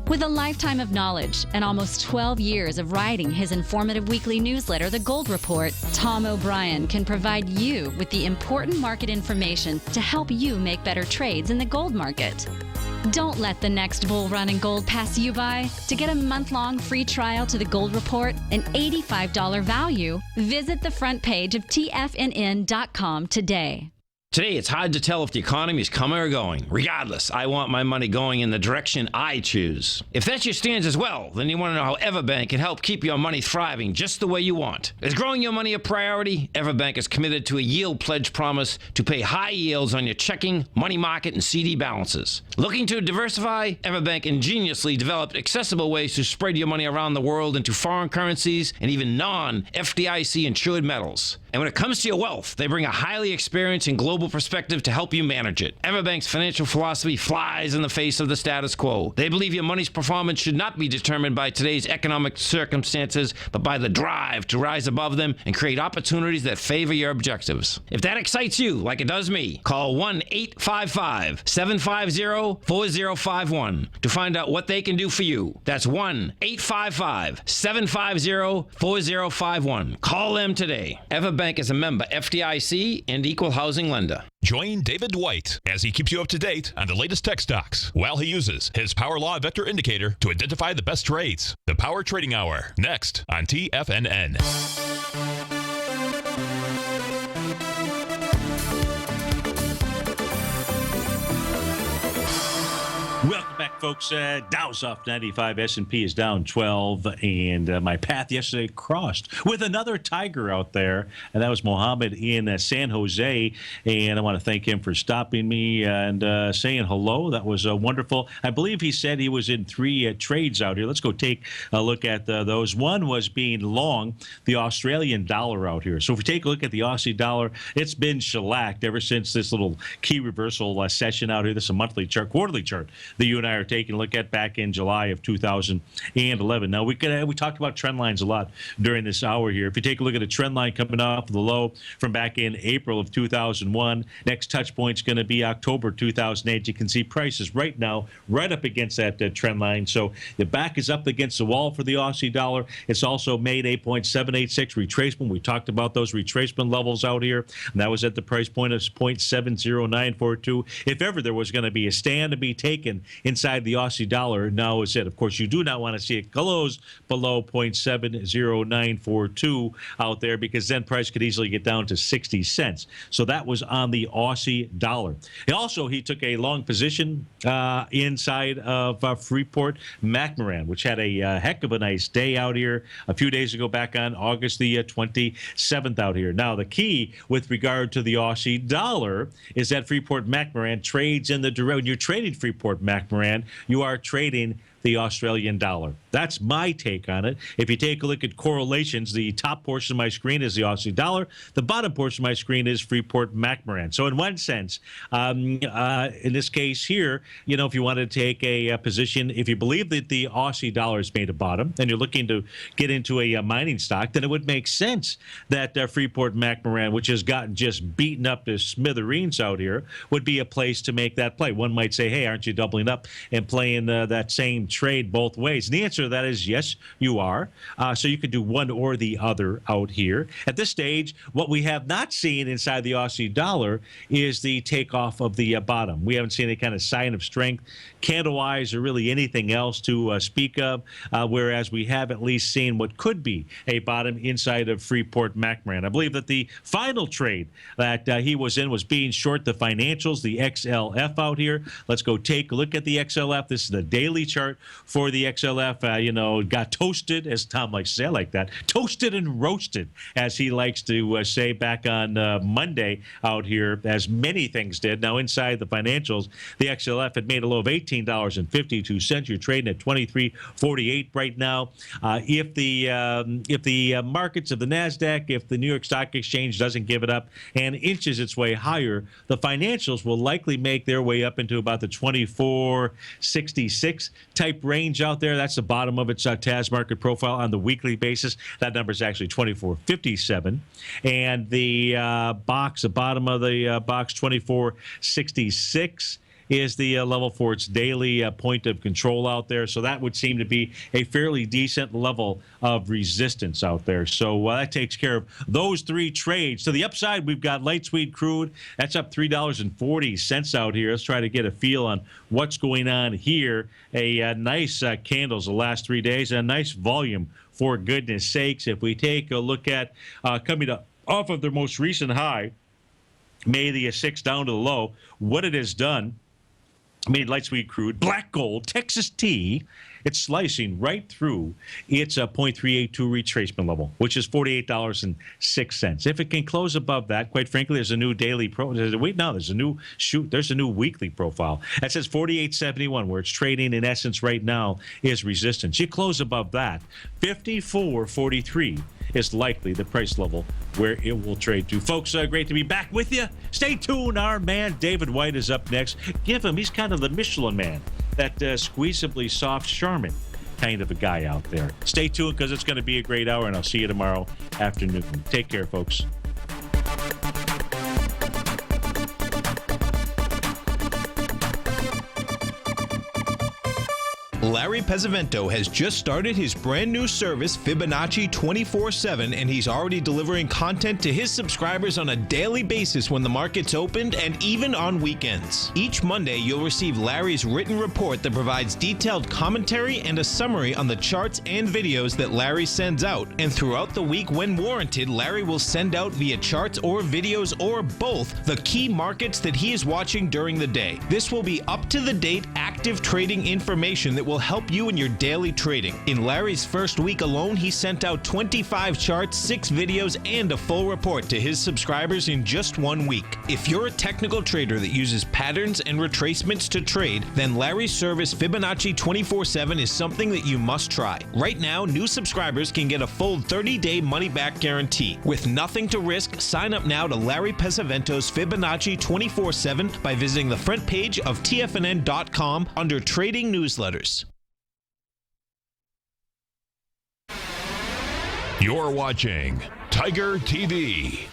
With a lifetime of knowledge and almost 12 years of writing his informative weekly newsletter, The Gold Report, Tom O'Brien can provide you with the important market information to help you make better trades in the gold market. Don't let the next bull run in gold pass you by. To get a month-long free trial to The Gold Report, an $85 value, visit the front page of TFNN.com today. Today, it's hard to tell if the economy is coming or going. Regardless, I want my money going in the direction I choose. If that's your stance as well, then you want to know how Everbank can help keep your money thriving just the way you want. Is growing your money a priority? Everbank is committed to a yield pledge promise to pay high yields on your checking, money market, and CD balances. Looking to diversify? Everbank ingeniously developed accessible ways to spread your money around the world into foreign currencies and even non-FDIC insured metals. And when it comes to your wealth, they bring a highly experienced and global perspective to help you manage it. Everbank's financial philosophy flies in the face of the status quo. They believe your money's performance should not be determined by today's economic circumstances, but by the drive to rise above them and create opportunities that favor your objectives. If that excites you, like it does me, call 1-855-750-4051 to find out what they can do for you. That's 1-855-750-4051. Call them today. Everbank is a member FDIC and equal housing lender. Join David Dwight as he keeps you up to date on the latest tech stocks while he uses his Power Law Vector Indicator to identify the best trades. The Power Trading Hour, next on TFNN. Welcome back folks. Dow's off 95. S&P is down 12. And my path yesterday crossed with another Tiger out there. And that was Mohammed in San Jose. And I want to thank him for stopping me and saying hello. That was wonderful. I believe he said he was in 3 trades out here. Let's go take a look at those. One was being long the Australian dollar out here. So if we take a look at the Aussie dollar, it's been shellacked ever since this little key reversal session out here. This is a monthly chart, quarterly chart that you and I are taking a look at back in July of 2011. Now, we talked about trend lines a lot during this hour here. If you take a look at a trend line coming off the low from back in April of 2001, next touch point is going to be October 2008. You can see prices right now right up against that trend line. So the back is up against the wall for the Aussie dollar. It's also made 8.786 retracement. We talked about those retracement levels out here, and that was at the price point of 0.70942. If ever there was going to be a stand to be taken inside the Aussie dollar, now is it. Of course, you do not want to see it close below 0.70942 out there, because then price could easily get down to 60 cents. So that was on the Aussie dollar. He took a long position inside of Freeport McMoran, which had a heck of a nice day out here a few days ago, back on August the 27th out here. Now, the key with regard to the Aussie dollar is that Freeport McMoran trades in the direction. When you're trading Freeport McMoran, you are trading the Australian dollar. That's my take on it. If you take a look at correlations, the top portion of my screen is the Aussie dollar. The bottom portion of my screen is Freeport McMoran. So in one sense, in this case here, if you want to take a position, if you believe that the Aussie dollar has made a bottom and you're looking to get into a mining stock, then it would make sense that Freeport McMoran, which has gotten just beaten up to smithereens out here, would be a place to make that play. One might say, hey, aren't you doubling up and playing that same trade both ways? And the answer to that is yes, you are. So you could do one or the other out here. At this stage, what we have not seen inside the Aussie dollar is the takeoff of the bottom. We haven't seen any kind of sign of strength, candle-wise, or really anything else to speak of, whereas we have at least seen what could be a bottom inside of Freeport McMoran. I believe that the final trade that he was in was being short the financials, the XLF out here. Let's go take a look at the XLF. This is the daily chart for the XLF. Got toasted, as Tom likes to say. I like that. Toasted and roasted, as he likes to say, back on Monday out here, as many things did. Now, inside the financials, the XLF had made a low of $18.52. You're trading at $23.48 right now. If the markets of the NASDAQ, if the New York Stock Exchange doesn't give it up and inches its way higher, the financials will likely make their way up into about the 24.66 type range out there. That's the bottom of its TAS market profile on the weekly basis. That number is actually 24.57. And the bottom of the box, 24.66. is the level for its daily point of control out there. So that would seem to be a fairly decent level of resistance out there. So that takes care of those 3 trades. To the upside, we've got light sweet crude. That's up $3.40 out here. Let's try to get a feel on what's going on here. A nice candles the last 3 days, and a nice volume, for goodness sakes. If we take a look at coming off of their most recent high, May the 6th down to the low, what it has done, made light sweet crude, black gold, Texas tea, it's slicing right through its 0.382 retracement level, which is $48.06. If it can close above that, quite frankly, there's a new daily there's a new weekly profile that says 48.71, where it's trading in essence right now is resistance. You close above that, 54.43 is likely the price level where it will trade to. Folks, great to be back with you. Stay tuned. Our man David White is up next. He's kind of the Michelin man, that squeezably soft Charmin kind of a guy out there. Stay tuned, because it's going to be a great hour, and I'll see you tomorrow afternoon. Take care, folks. Larry Pesavento has just started his brand new service, Fibonacci 24/7, and he's already delivering content to his subscribers on a daily basis when the market's opened and even on weekends. Each Monday, you'll receive Larry's written report that provides detailed commentary and a summary on the charts and videos that Larry sends out. And throughout the week, when warranted, Larry will send out via charts or videos or both the key markets that he is watching during the day. This will be up-to-the-date active trading information that will help you in your daily trading. In Larry's first week alone, he sent out 25 charts, 6 videos, and a full report to his subscribers in just 1 week. If you're a technical trader that uses patterns and retracements to trade, then Larry's service Fibonacci 24/7 is something that you must try. Right now, new subscribers can get a full 30-day money-back guarantee. With nothing to risk, sign up now to Larry Pesavento's Fibonacci 24/7 by visiting the front page of TFNN.com under Trading Newsletters. You're watching Tiger TV.